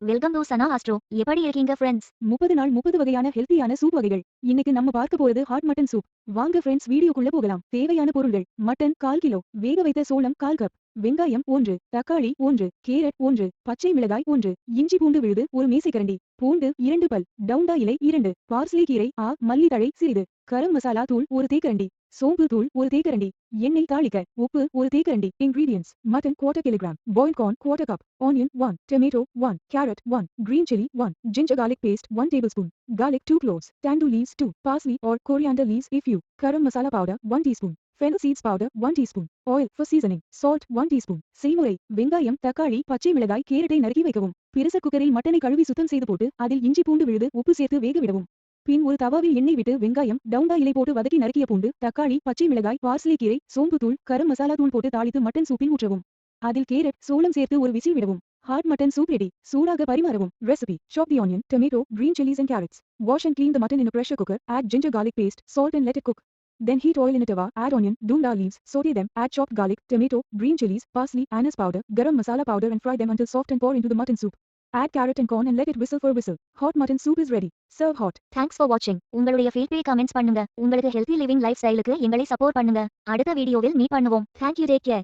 Welcome to Sana astro. எப்படி இருக்கீங்க friends? 30 நாள் 30 வகையான ஹெல்த்தியான சூப் வகைகள். இன்னைக்கு நம்ம பார்க்க போறது ஹாட் மட்டன் சூப். வாங்க ஃப்ரெண்ட்ஸ் வீடியோக்குள்ள போகலாம். தேவையான பொருட்கள்: மட்டன் 1/4 கிலோ, வேக வைத்த சோளம் 1/4 கப், வெங்காயம் 1, தக்காளி 1, கேரட் 1, பச்சை மிளகாய் 1, இஞ்சி பூண்டு விழுது 1 மேசைக்கரண்டி, பூண்டு 2 பல், டவுண்டா இலை 2, பார்ஸ்லி கீரை மல்லி தழை சிறிது, கரம் மசாலா தூள் 1 தேக்கரண்டி, சோம்பு தூள் 1 தேக்கரண்டி, எண்ணெய் தாளிக்க உப்பு 1 தேக்கரண்டி. Ingredients: mutton 1/4 kilogram, boiled corn 1/4 cup, onion 1, tomato 1, carrot 1, green chili 1, ginger garlic paste 1 tablespoon, garlic 2 cloves, tandoor leaves 2, parsley or coriander leaves if you, garam masala powder 1 teaspoon, fennel seeds powder 1 teaspoon, oil for seasoning, salt 1 teaspoon. செய்முறை: வெங்காயம், தக்காளி, பச்சை மிளகாய், கேரட்டை நறுக்கி வைக்கவும். Pressure குக்கரில் மட்டனை கழுவி சுத்தம் செய்து போட்டு அதில் இஞ்சி பூண்டு விழுது உப்பு சேர்த்து வேக விடவும். பின் ஒரு தவாவில் எண்ணெய் விட்டு வெங்காயம், டவுண்டா இலை போட்டு வதக்கி நறுக்கிய பூண்டு, தக்காளி, பச்சை மிளகாய், பார்ஸ்லி கீரை, சோம்பு தூள், கரம் மசாலா தூள் போட்டு தாளித்து மட்டன் சூப்பில் ஊற்றவும். அதில் கேரட், சோளம் சேர்த்து ஒரு விசில் விடவும். Hot mutton soup ready. சூடாக பரிமாறவும். Recipe: chop the onion, tomato, green chilies and carrots. Wash and clean the mutton in a pressure cooker. Add ginger garlic paste, salt and let it cook. Then heat oil in a tawa. Add onion, dunda leaves, saute them. Add chopped garlic, tomato, green chilies, parsley, anise powder, garam masala powder and fry them until soft and pour into the mutton soup. Add carrot and corn and let it whistle for a whistle. Hot mutton soup is ready. Serve hot. Thanks for வாட்சிங். உங்களுடைய feedback comments பண்ணுங்க. உங்களுக்கு healthy living life ஸ்டைலுக்கு எங்களை support பண்ணுங்க. அடுத்த வீடியோவில் meet பண்ணுவோம். Thank you, take care.